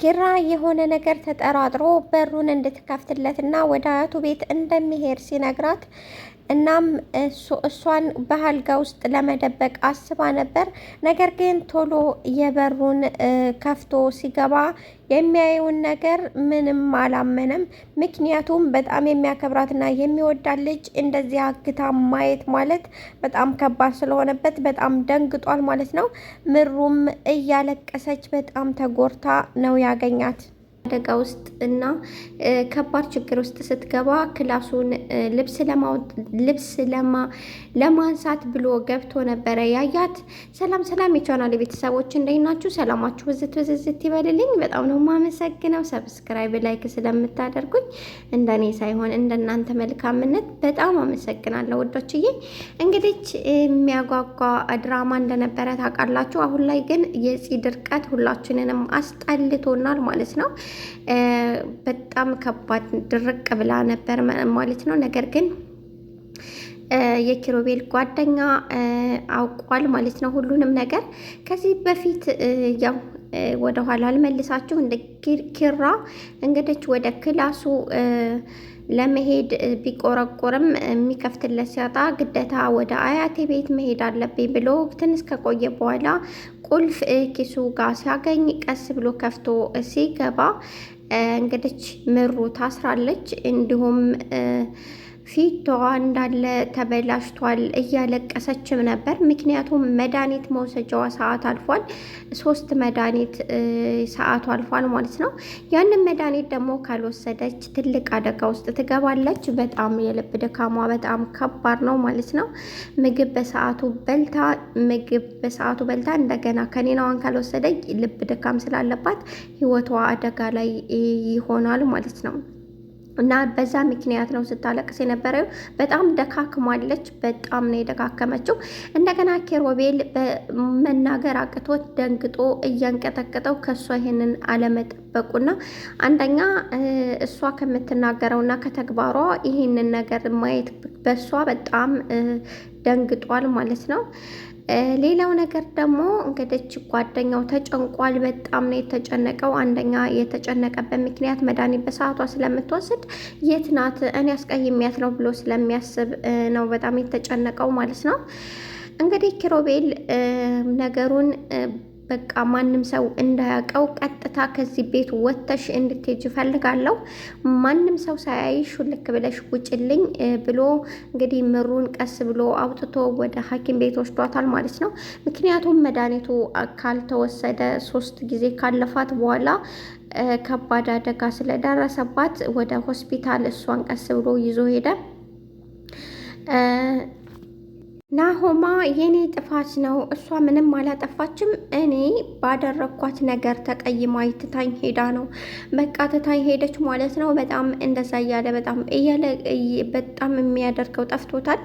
ኪራ የሆነ ነገር ተጠራጥሮ በሩን እንድትከፍትለትና ወደ አያቱ ቤት እንደሚሄድ ሲነግራት እናም እሷን በአልጋ ውስጥ ለመደበቅ አስባ ነበር። ነገር ግን ቶሎ የበሩን ከፍቶ ሲገባ የሚያየውን ነገር ምንም አላመነም። ምክንያቱም በጣም የሚያከብራትና የሚወዳት ልጅ እንደዚህ አግታ ማየት ማለት በጣም ከባድ ስለሆነበት በጣም ደንግጧል ማለት ነው። ምሩም እያለቀሰች በጣም ተጎርታ ነው ያገኛት። አደጋ ውስጥ እና ከባድ ችግር ውስጥ ስትገባ ክላሱን ልብስ ለማንሳት ብሎ ገብቶ ነበረ ያያት። ሰላም ሰላም የቻናል ቤተሰቦች እንደት ናችሁ? ሰላማችሁ ብዝት ይበልልኝ። በጣም ነው የማመሰግነው ሰብስክራይብ ላይክ ስለምታደርጉኝ እንደኔ ሳይሆን እንደናንተ መልካምነት በጣም አመሰግናለሁ ወዶችዬ። እንግዲህ የሚያጓጓ ድራማ እንደነበረ ታውቃላችሁ። አሁን ላይ ግን የፂ ድርቀት ሁላችንንም አስጠልቶናል ማለት ነው። በጣም ከባድ ድርቅ ብላ ነበር ማለት ነው። ነገር ግን የኪሮቤል ጓደኛ አውቋል ማለት ነው ሁሉንም ነገር። ከዚህ በፊት ያው ወደ ኋላ አልመልሳችሁ እንደ ኪራ እንግዲህ ወደ ክላሱ ለመሄድ ቢቆረቆርም የሚከፍትለት ሲያጣ ግዴታ ወደ አያቴ ቤት መሄድ አለብኝ ብሎ ትንሽ ከቆየ በኋላ ቁልፍ ኪሱ ጋር ሲያገኝ ቀስ ብሎ ከፍቶ ሲገባ እንግዲህ ምሩ ታስራለች። እንዲሁም ፊቷ እንዳለ ተበላሽቷል። እያለቀሰችም ነበር። ምክንያቱም መድኃኒት መውሰጃዋ ሰዓት አልፏል። 3 መድኃኒት ሰዓቱ አልፏል ማለት ነው። ያንን መድኃኒት ደግሞ ካልወሰደች ትልቅ አደጋ ውስጥ ትገባለች። በጣም የልብ ድካሟ በጣም ከባድ ነው ማለት ነው። ምግብ በሰዓቱ በልታ እንደገና ከኒናዋን ካልወሰደች ልብ ድካም ስላለባት ህይወቷ አደጋ ላይ ይሆናል ማለት ነው። እና በዛ ምክንያት ነው ስታለቅስ የነበረው። በጣም ደካክማለች። በጣም ነው የደካከመችው። እንደገና ኪሮቤል በመናገር አቅቶት ደንግጦ እያንቀጠቀጠው ከሷ ይሄንን አለመጠበቁና አንደኛ እሷ ከምትናገረውና ከተግባሯ ይሄንን ነገር ማየት በሷ በጣም ደንግጧል ማለት ነው። ሌላው ነገር ደግሞ እንግዲህ ጓደኛው ተጨንቋል። በጣም ነው የተጨነቀው። አንደኛ የተጨነቀበት ምክንያት መድኃኒት በሰዓቷ ስለምትወስድ የት ናት እኔ አስቀይሜያት ነው ብሎ ስለሚያስብ ነው በጣም የተጨነቀው ማለት ነው። እንግዲህ ኪሮቤል ነገሩን በቃ ማንም ሰው እንዳያውቀው ቀጥታ ከዚህ ቤት ወጥተሽ እንድትሄጂ እፈልጋለሁ፣ ማንም ሰው ሳያይሽ ሹልክ ብለሽ ውጭልኝ ብሎ እንግዲህ ምሩን ቀስ ብሎ አውጥቶ ወደ ሐኪም ቤት ወስዷታል ማለት ነው። ምክንያቱም መድኃኒቱ ካልተወሰደ 3 ጊዜ ካለፋት በኋላ ከባድ አደጋ ስለደረሰባት ወደ ሆስፒታል እሷን ቀስ ብሎ ይዞ ሄደ። ናሆማ የኔ ጥፋት ነው፣ እሷ ምንም አላጠፋችም፣ እኔ ባደረኳት ነገር ተቀይማ ትታኝ ሄዳ ነው፣ በቃ ትታኝ ሄደች ማለት ነው። በጣም እንደዛ እያለ በጣም የሚያደርገው ጠፍቶታል።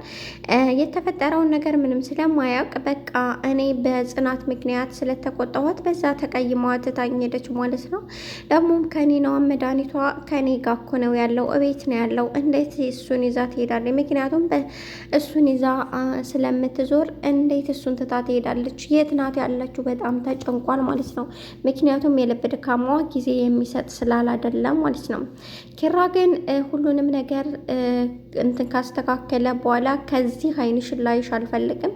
የተፈጠረውን ነገር ምንም ስለማያውቅ በቃ እኔ በጽናት ምክንያት ስለተቆጣኋት በዛ ተቀይማ ትታኝ ሄደች ማለት ነው። ደግሞም ከኔናዋ መድኃኒቷ ከኔ ጋር እኮ ነው ያለው፣ እቤት ነው ያለው፣ እንዴት እሱን ይዛ ትሄዳለች? ምክንያቱም እሱን ይዛ ስለምትዞር እንዴት እሱን ትታ ትሄዳለች? የት ናት ያለችው? በጣም ተጨንቋል ማለት ነው። ምክንያቱም የልብ ድካሟ ጊዜ የሚሰጥ ስላላደለም ማለት ነው። ኪራ ግን ሁሉንም ነገር እንትን ካስተካከለ በኋላ ከዚህ አይንሽን ላይሽ አልፈልግም፣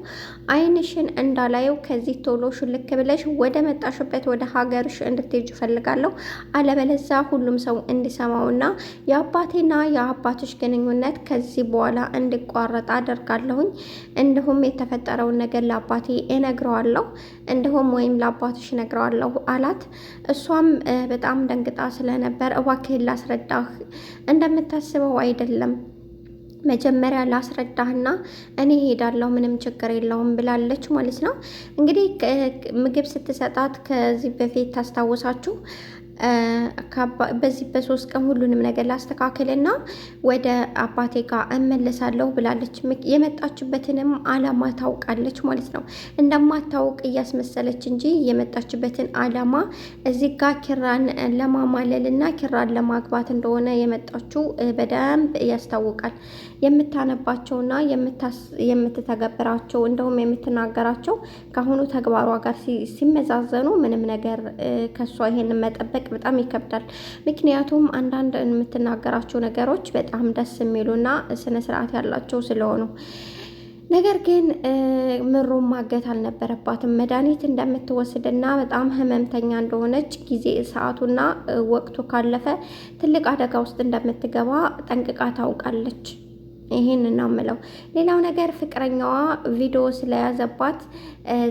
አይንሽን እንዳላየው ከዚህ ቶሎ ሽልክ ብለሽ ወደ መጣሽበት ወደ ሀገርሽ እንድትሄጂ እፈልጋለሁ፣ አለበለዛ ሁሉም ሰው እንዲሰማውና የአባቴና የአባትሽ ግንኙነት ከዚህ በኋላ እንዲቋረጥ አደርጋለሁኝ። እንዲሁም የተፈጠረውን ነገር ለአባቴ እነግረዋለሁ፣ እንዲሁም ወይም ለአባትሽ እነግረዋለሁ አላት። እሷም በጣም ደንግጣ ስለነበር እባክህን ላስረዳህ፣ እንደምታስበው አይደለም፣ መጀመሪያ ላስረዳህና እኔ ሄዳለሁ፣ ምንም ችግር የለውም ብላለች ማለት ነው። እንግዲህ ምግብ ስትሰጣት ከዚህ በፊት ታስታውሳችሁ በዚህ በ3 ቀን ሁሉንም ነገር ላስተካከልና ወደ አባቴ ጋር እመለሳለሁ ብላለች። የመጣችበትንም አላማ ታውቃለች ማለት ነው። እንደማታውቅ እያስመሰለች እንጂ የመጣችበትን አላማ እዚህ ጋር ኪራን ለማማለልና ኪራን ለማግባት እንደሆነ የመጣችው በደንብ ያስታውቃል። የምታነባቸውና የምትተገብራቸው እንደውም የምትናገራቸው ከአሁኑ ተግባሯ ጋር ሲመዛዘኑ ምንም ነገር ከሷ ይሄንን መጠበቅ በጣም ይከብዳል። ምክንያቱም አንዳንድ የምትናገራቸው ነገሮች በጣም ደስ የሚሉና ስነ ስርዓት ያላቸው ስለሆኑ ነገር ግን ምሩን ማገት አልነበረባትም። መድኃኒት እንደምትወስድና በጣም ህመምተኛ እንደሆነች ጊዜ ሰዓቱና ወቅቱ ካለፈ ትልቅ አደጋ ውስጥ እንደምትገባ ጠንቅቃ ታውቃለች። ይሄን ነው የምለው። ሌላው ነገር ፍቅረኛዋ ቪዲዮ ስለያዘባት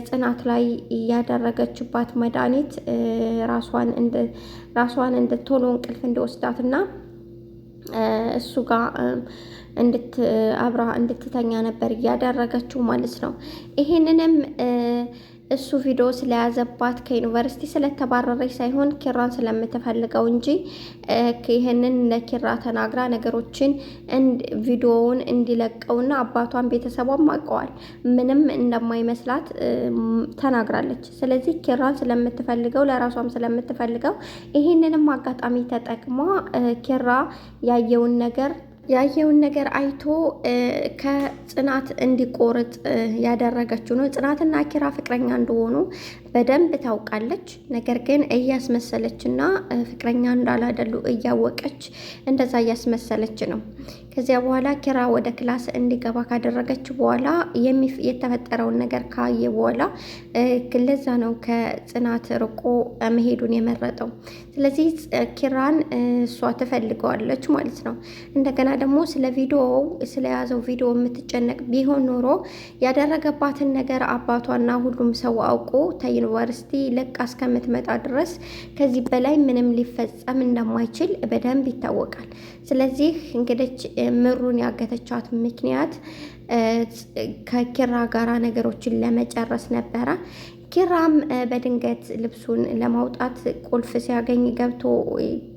ጽናት ላይ ያደረገችባት መድኃኒት ራሷን ቶሎ እንቅልፍ እንዲወስዳትና እሱ ጋር አብራ እንድትተኛ ነበር እያደረገችው ማለት ነው። ይሄንንም እሱ ቪዲዮ ስለያዘባት ከዩኒቨርሲቲ ስለተባረረች ሳይሆን ኪራን ስለምትፈልገው እንጂ ይሄንን ለኪራ ተናግራ ነገሮችን ቪዲዮውን እንዲለቀውና አባቷን ቤተሰቧም አውቀዋል ምንም እንደማይመስላት ተናግራለች። ስለዚህ ኪራን ስለምትፈልገው ለራሷም ስለምትፈልገው ይሄንንም አጋጣሚ ተጠቅማ ኪራ ያየውን ነገር አይቶ ከጽናት እንዲቆርጥ ያደረገችው ነው። ጽናትና ኪራ ፍቅረኛ እንደሆኑ በደንብ ታውቃለች። ነገር ግን እያስመሰለችና ፍቅረኛ እንዳላደሉ እያወቀች እንደዛ እያስመሰለች ነው። ከዚያ በኋላ ኪራ ወደ ክላስ እንዲገባ ካደረገች በኋላ የተፈጠረውን ነገር ካየ በኋላ ለዛ ነው ከጽናት ርቆ መሄዱን የመረጠው። ስለዚህ ኪራን እሷ ትፈልገዋለች ማለት ነው። እንደገና ደግሞ ስለያዘው ቪዲዮ የምትጨነቅ ቢሆን ኖሮ ያደረገባትን ነገር አባቷና ሁሉም ሰው አውቆ ዩኒቨርሲቲ ለቃ እስከምትመጣ ድረስ ከዚህ በላይ ምንም ሊፈጸም እንደማይችል በደንብ ይታወቃል። ስለዚህ እንግዲህ ምሩን ያገተቻት ምክንያት ከኪራ ጋራ ነገሮችን ለመጨረስ ነበረ። ኪራም በድንገት ልብሱን ለማውጣት ቁልፍ ሲያገኝ ገብቶ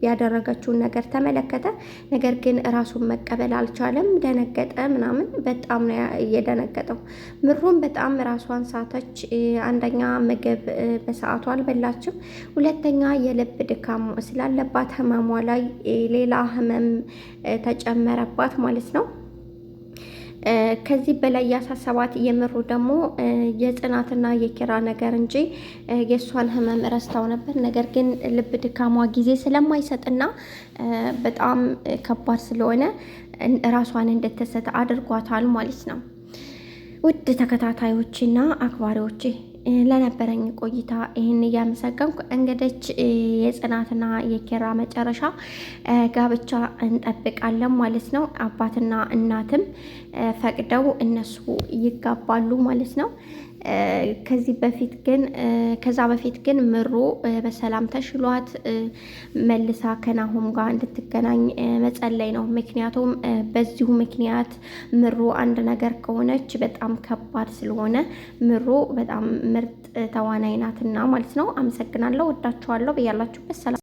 ያደረገችውን ነገር ተመለከተ። ነገር ግን ራሱን መቀበል አልቻለም። ደነገጠ ምናምን። በጣም ነው እየደነገጠው። ምሩም በጣም ራሷን ሳተች። አንደኛ ምግብ በሰዓቱ አልበላችም፣ ሁለተኛ የልብ ድካም ስላለባት ህመሟ ላይ ሌላ ህመም ተጨመረባት ማለት ነው። ከዚህ በላይ ያሳሰባት የምሩ ደግሞ የጽናትና የኪራ ነገር እንጂ የእሷን ህመም ረስታው ነበር። ነገር ግን ልብ ድካሟ ጊዜ ስለማይሰጥና በጣም ከባድ ስለሆነ ራሷን እንድትሰጥ አድርጓታል ማለት ነው። ውድ ተከታታዮችና አክባሪዎች ለነበረኝ ቆይታ ይህን እያመሰገንኩ እንግዲህ የጽናትና የኪራ መጨረሻ ጋብቻ እንጠብቃለን ማለት ነው። አባትና እናትም ፈቅደው እነሱ ይጋባሉ ማለት ነው። ከዛ በፊት ግን ምሩ በሰላም ተሽሏት መልሳ ከናሆም ጋር እንድትገናኝ መጸለይ ነው። ምክንያቱም በዚሁ ምክንያት ምሩ አንድ ነገር ከሆነች በጣም ከባድ ስለሆነ ምሩ በጣም ምርጥ ተዋናይ ናትና ማለት ነው። አመሰግናለሁ። ወዳችኋለሁ። በያላችሁበት ሰላም